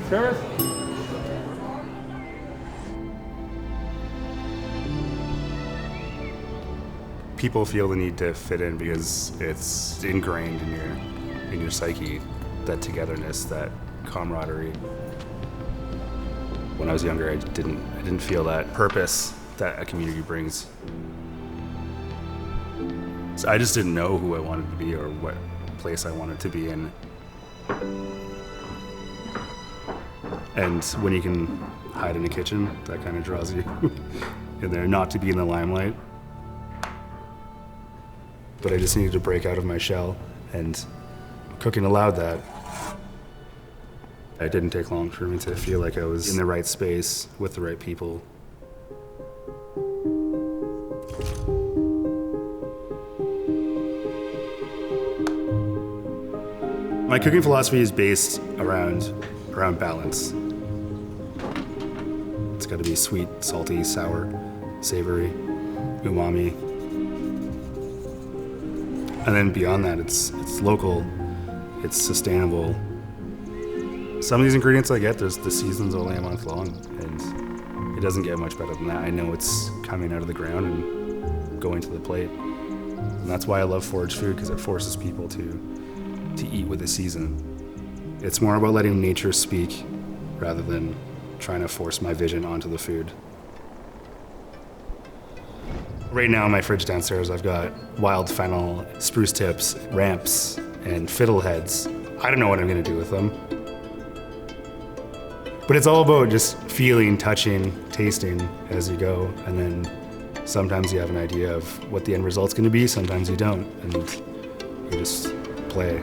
Service? People feel the need to fit in because it's ingrained in your psyche, that togetherness, that camaraderie. When I was younger, I didn't feel that purpose that a community brings. So I just didn't know who I wanted to be or what place I wanted to be in. And when you can hide in the kitchen, that kind of draws you in there, not to be in the limelight. But I just needed to break out of my shell, and cooking allowed that. It didn't take long for me to feel like I was in the right space with the right people. My cooking philosophy is based around balance. It's got to be sweet, salty, sour, savory, umami. And then beyond that, it's local, it's sustainable. Some of these ingredients I get, the season's only a month long, and it doesn't get much better than that. I know it's coming out of the ground and going to the plate. And that's why I love forage food, because it forces people to eat with the season. It's more about letting nature speak rather than trying to force my vision onto the food. Right now in my fridge downstairs, I've got wild fennel, spruce tips, ramps, and fiddleheads. I don't know what I'm gonna do with them. But it's all about just feeling, touching, tasting as you go, and then sometimes you have an idea of what the end result's gonna be, sometimes you don't, and you just play.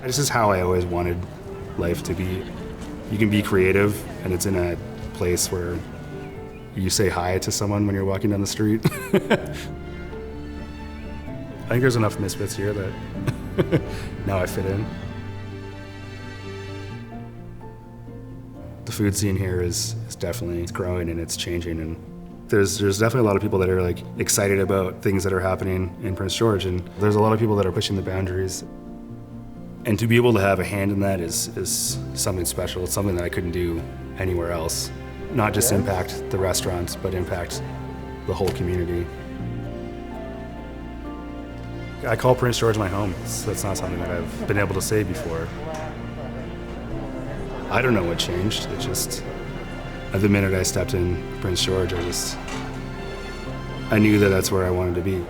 This is how I always wanted life to be. You can be creative, and it's in a place where you say hi to someone when you're walking down the street. I think there's enough misfits here that now I fit in. The food scene here is definitely growing and it's changing, and there's definitely a lot of people that are like excited about things that are happening in Prince George, and there's a lot of people that are pushing the boundaries. And to be able to have a hand in that is something special. It's something that I couldn't do anywhere else. Not just impact the restaurants, but impact the whole community. I call Prince George my home. That's not something that I've been able to say before. I don't know what changed. It just, at the minute I stepped in Prince George, I knew that that's where I wanted to be.